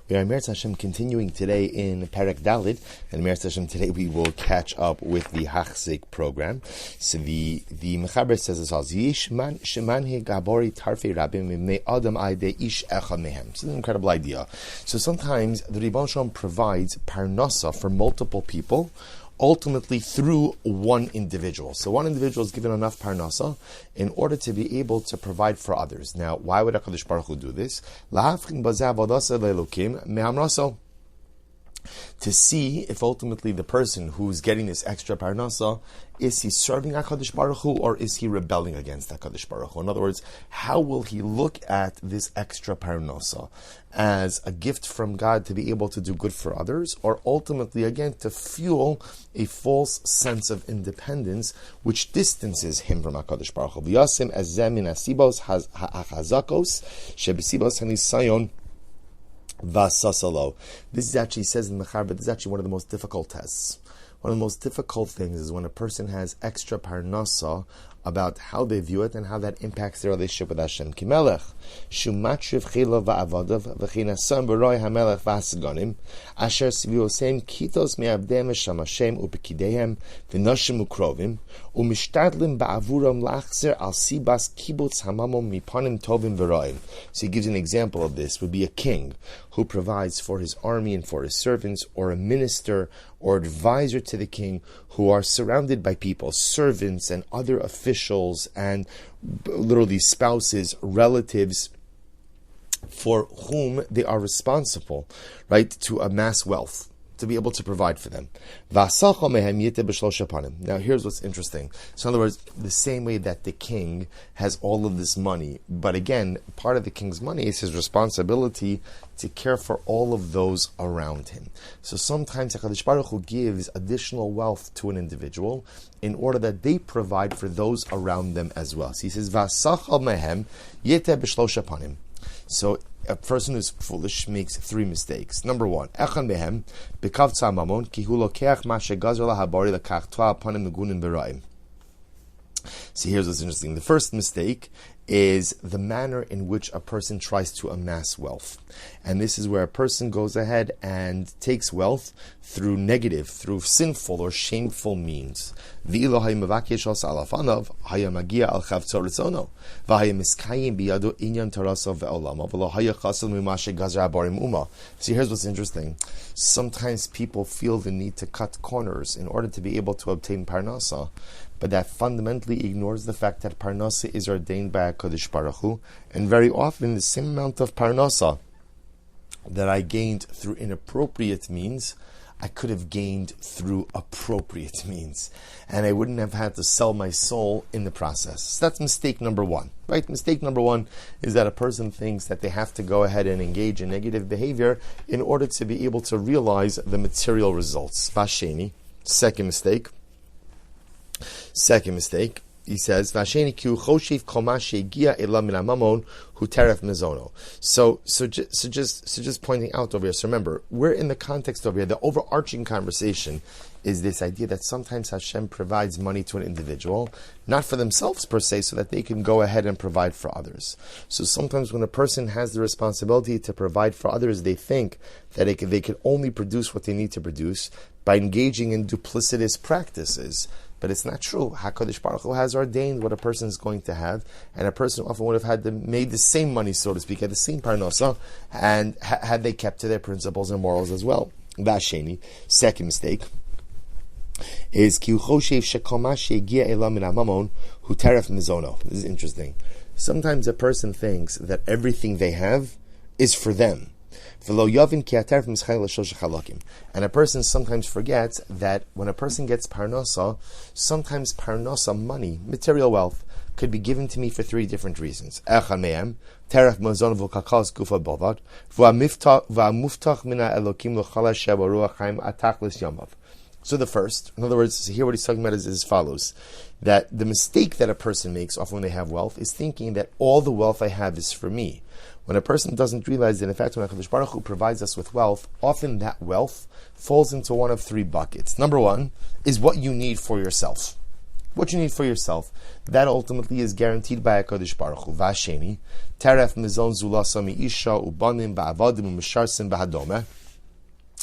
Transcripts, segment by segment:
We are Meretz Hashem continuing today in Perek Dalid, and Meretz Hashem today we will catch up with the Hachzek program. So the Mechaber says as follows: Yishman sheman gabori tarfei rabim mimnei adam aide ish echad mehem. It's an incredible idea. So sometimes the Ribbon Shalom provides parnasa for multiple people, ultimately through one individual. So one individual is given enough parnasa in order to be able to provide for others. Now, why would HaKadosh Baruch Hu do this? To see if ultimately the person who's getting this extra parnasa, is he serving HaKadosh Baruch Hu or is he rebelling against HaKadosh Baruch Hu? In other words, how will he look at this extra parnasa? As a gift from God to be able to do good for others, or ultimately, again, to fuel a false sense of independence which distances him from HaKadosh Baruch Hu. V'yasim ezeh min asibos hachazakos shebesibos hanisayon vasasalo. This is actually says in the Mechaber, but this is actually one of the most difficult tests. One of the most difficult things is when a person has extra parnasa about how they view it and how that impacts their relationship with Hashem. Kimelech shumatriv chila va'avadav v'chinasam b'roi hamelech v'hasaganim asher sviosem kitos me'avdem v'sham Hashem u'pekideihem v'noshim u'krovim u'mishtadlim ba'avuram lachzer al sibas kibutz hamamom mipanim tovim v'roim. So he gives an example of this. Would be a king who provides for his army and for his servants, or a minister or advisor to the king who are surrounded by people, servants and other officials and literally spouses, relatives, for whom they are responsible, right, to amass wealth, to be able to provide for them. Now here's what's interesting. So in other words, the same way that the king has all of this money, but again, part of the king's money is his responsibility to care for all of those around him. So sometimes HaKadosh Baruch Hu gives additional wealth to an individual in order that they provide for those around them as well. So he says, V'asachal mehem yeteh b'shlosh panim. So a person who's foolish makes three mistakes. Number one, echan behem bekavtza mamon ki hu lokeach ma shegazar lahabari lekach twa panim megunim b'ra'im. See, here's what's interesting. The first mistake is the manner in which a person tries to amass wealth. And this is where a person goes ahead and takes wealth through negative, through sinful or shameful means. So here's what's interesting. Sometimes people feel the need to cut corners in order to be able to obtain parnasa, but that fundamentally ignores the fact that parnasa is ordained by HaKadosh Baruch Hu, and very often the same amount of parnasa that I gained through inappropriate means, I could have gained through appropriate means, and I wouldn't have had to sell my soul in the process. So that's mistake number one, right? Mistake number one is that a person thinks that they have to go ahead and engage in negative behavior in order to be able to realize the material results. Vasheni, second mistake, he says, "Vasheni ki choshev kol ma shegia ela min hamamon hu teref mezono." So just pointing out over here. So remember, we're in the context over here. The overarching conversation is this idea that sometimes Hashem provides money to an individual, not for themselves per se, so that they can go ahead and provide for others. So sometimes when a person has the responsibility to provide for others, they think that they can only produce what they need to produce by engaging in duplicitous practices. But it's not true. HaKadosh Baruch Hu has ordained what a person is going to have, and a person often would have made the same money, so to speak, had the same parnasa, and had they kept to their principles and morals as well. Vasheni, second mistake, is ki choshev shekol ma shegia ela min hamamon hu teref mezono. This is interesting. Sometimes a person thinks that everything they have is for them. And a person sometimes forgets that when a person gets parnasa, sometimes parnasa, money, material wealth, could be given to me for three different reasons. So the first, in other words, here what he's talking about is as follows: that the mistake that a person makes often when they have wealth is thinking that all the wealth I have is for me. When a person doesn't realize that, in fact, when HaKadosh Baruch Hu provides us with wealth, often that wealth falls into one of three buckets. Number one is what you need for yourself. what you need for yourself, that ultimately is guaranteed by HaKadosh Baruch Hu. Vasheni, teref mizon zulasa mi isha ubanim ba'avadim u'misharsim b'hadome.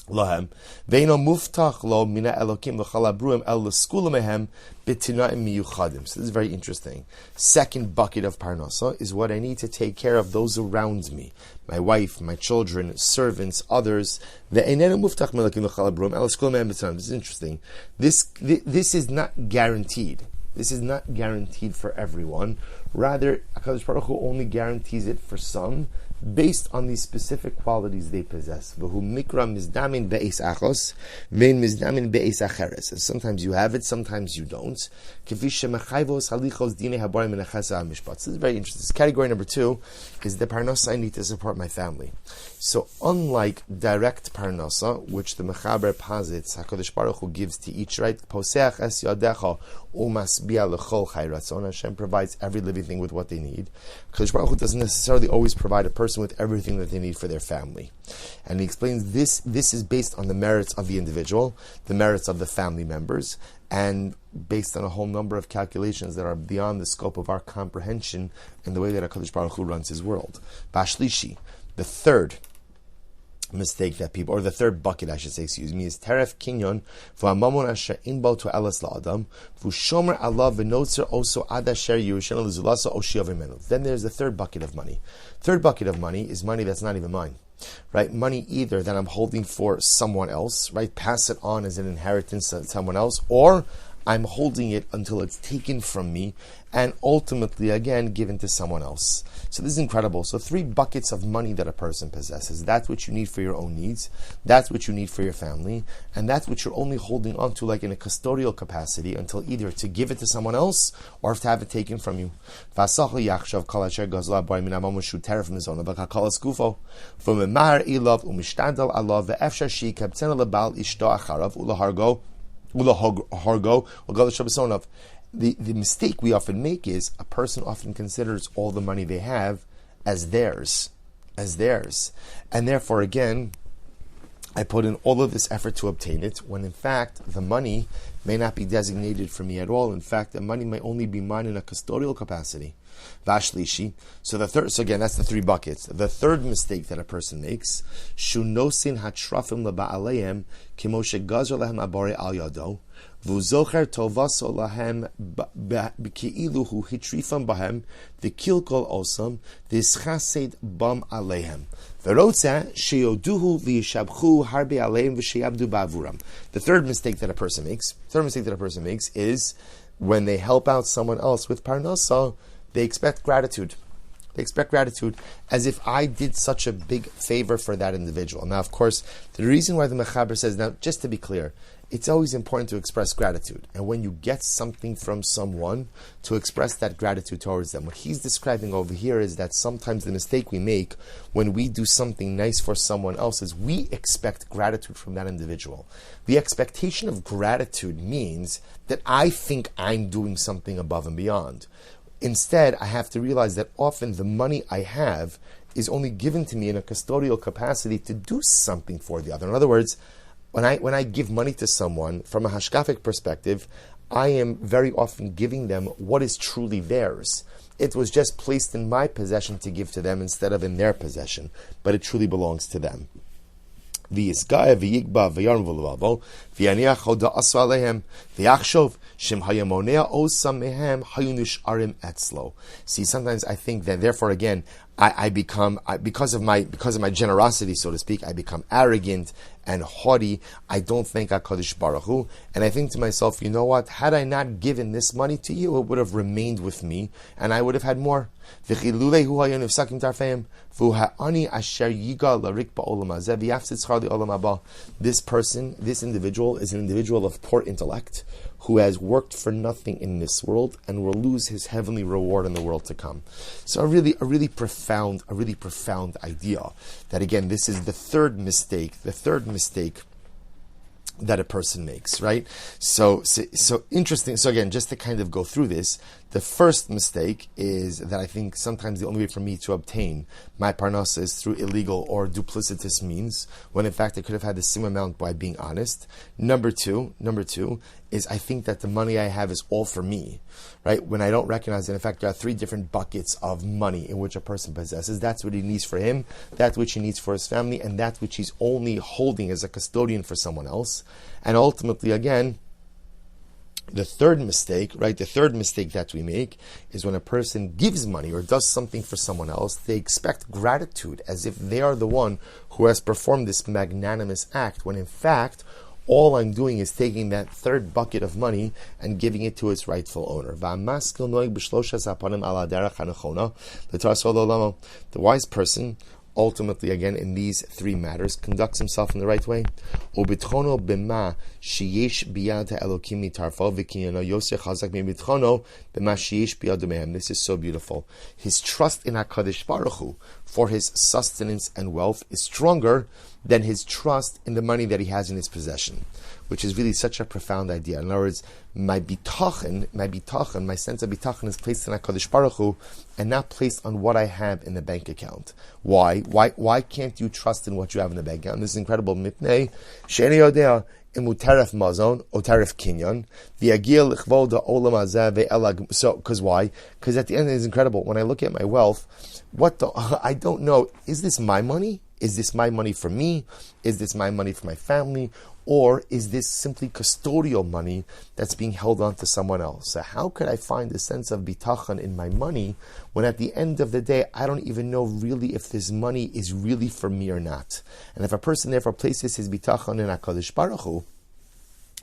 Lahem veino muftach lo mina elokim l'chalabruim el l'skula mehem b'tinaim miyuchadim. So this is very interesting. Second bucket of parnasa is what I need to take care of those around me, my wife, my children, servants, others. Ve'enenu muftach melokim l'chalabruim el l'skula mehem b'tinaim. This is interesting. This is not guaranteed. This is not guaranteed for everyone. Rather, HaKadosh Baruch Hu only guarantees it for some, based on these specific qualities they possess. Sometimes you have it, sometimes you don't. This is very interesting. Category number 2 is the parnasa I need to support my family. So unlike direct parnasa, which the Mechaber posits, HaKadosh Baruch Hu gives to each, right? Hashem provides every living thing with what they need. HaKadosh Baruch Hu doesn't necessarily always provide a person with everything that they need for their family. And he explains this is based on the merits of the individual, the merits of the family members, and based on a whole number of calculations that are beyond the scope of our comprehension in the way that HaKadosh Baruch Hu runs his world. Bashlishi, the third mistake that people, or the third bucket, I should say, excuse me, is teref kinyon v'amamon asher inbo to elas la'adam v'shomer Allah v'notzer oso ad asher yerushin l'zulasa oshia v'menu. Then there's the third bucket of money. Third bucket of money is money that's not even mine, right? Money either that I'm holding for someone else, right? Pass it on as an inheritance to someone else, or I'm holding it until it's taken from me and ultimately, again, given to someone else. So this is incredible. So 3 buckets of money that a person possesses. That's what you need for your own needs. That's what you need for your family. And that's what you're only holding on to like in a custodial capacity until either to give it to someone else or to have it taken from you. The mistake we often make is a person often considers all the money they have as theirs. And therefore, again, I put in all of this effort to obtain it, when in fact, the money may not be designated for me at all. In fact, the money may only be mine in a custodial capacity. Vashlishi. So again, that's the 3 buckets. The third mistake that a person makes, shunosin hatrafim laba'aleim kimoshe gazer lehem abore al yado. V'uzocher tovaso lahem b'ki'ilu hu hitrifam bahem v'kilkol osam v'schased bam alehem v'rotza sheyoduhu v'yishabchu harbe aleim v'sheyabdu ba'avuram. The third mistake that a person makes is when they help out someone else with parnasa, they expect gratitude. They expect gratitude as if I did such a big favor for that individual. Now, of course, the reason why the Mechaber says, now, just to be clear, it's always important to express gratitude. And when you get something from someone, to express that gratitude towards them. What he's describing over here is that sometimes the mistake we make when we do something nice for someone else is we expect gratitude from that individual. The expectation of gratitude means that I think I'm doing something above and beyond. Instead, I have to realize that often the money I have is only given to me in a custodial capacity to do something for the other. In other words, when I give money to someone, from a hashkafic perspective, I am very often giving them what is truly theirs. It was just placed in my possession to give to them instead of in their possession, but it truly belongs to them. See, sometimes I think that therefore again I become because of my generosity, so to speak, I become arrogant and haughty. I don't thank HaKadosh Baruch Hu, and I think to myself, you know what? Had I not given this money to you, it would have remained with me, and I would have had more. This person, this individual, is an individual of poor intellect who has worked for nothing in this world and will lose his heavenly reward in the world to come. So a really profound idea that, again, this is the third mistake that a person makes, right? So interesting. So again, just to kind of go through this, The first mistake is that I think sometimes the only way for me to obtain my parnasa is through illegal or duplicitous means, when in fact I could have had the same amount by being honest. Number two is I think that the money I have is all for me, right? When I don't recognize that in fact there are three different buckets of money in which a person possesses. That's what he needs for him, that which he needs for his family, and that which he's only holding as a custodian for someone else. And ultimately, again, the third mistake that we make is when a person gives money or does something for someone else, they expect gratitude as if they are the one who has performed this magnanimous act, when in fact, all I'm doing is taking that third bucket of money and giving it to its rightful owner. The wise person, ultimately, again, in these three matters, conducts himself in the right way. This is so beautiful. His trust in HaKadosh Baruch Hu for his sustenance and wealth is stronger than his trust in the money that he has in his possession, which is really such a profound idea. In other words, my bitachon, my sense of bitachon is placed in HaKadosh Baruch Hu and not placed on what I have in the bank account. Why? Why can't you trust in what you have in the bank account? This is incredible. Mipnei she'eni yodea imutaref mazon otaref kinyan v'yagil l'chvod ha'olam hazeh ve'elag. So, because why? Because at the end, it is incredible. When I look at my wealth, I don't know. Is this my money? Is this my money for me? Is this my money for my family? Or is this simply custodial money that's being held on to someone else? So how could I find a sense of bitachon in my money when at the end of the day, I don't even know really if this money is really for me or not? And if a person therefore places his bitachon in HaKadosh Baruch Hu,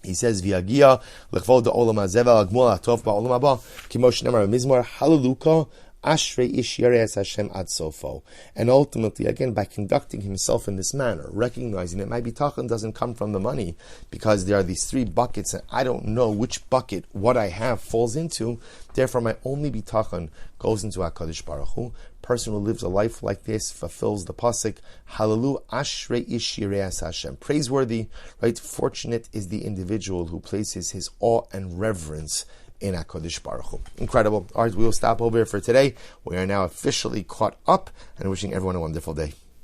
he says, "V'yagia l'chvod ha'olam hazeh ve'alagmul ha'tov ba'olam haba kimo shenemar b'mizmor hallelujah." Ashrei ish yareas Hashem ad sofo. And ultimately, again, by conducting himself in this manner, recognizing that my bitachon doesn't come from the money, because there are these three buckets, and I don't know which bucket what I have falls into. Therefore, my only bitachon goes into HaKadosh Baruch Hu. Person who lives a life like this fulfills the pasuk, Hallelu Ashrei ish yareas Hashem. Praiseworthy, right? Fortunate is the individual who places his awe and reverence in HaKadosh Baruch Hu. Incredible. All right, we will stop over here for today. We are now officially caught up, and wishing everyone a wonderful day.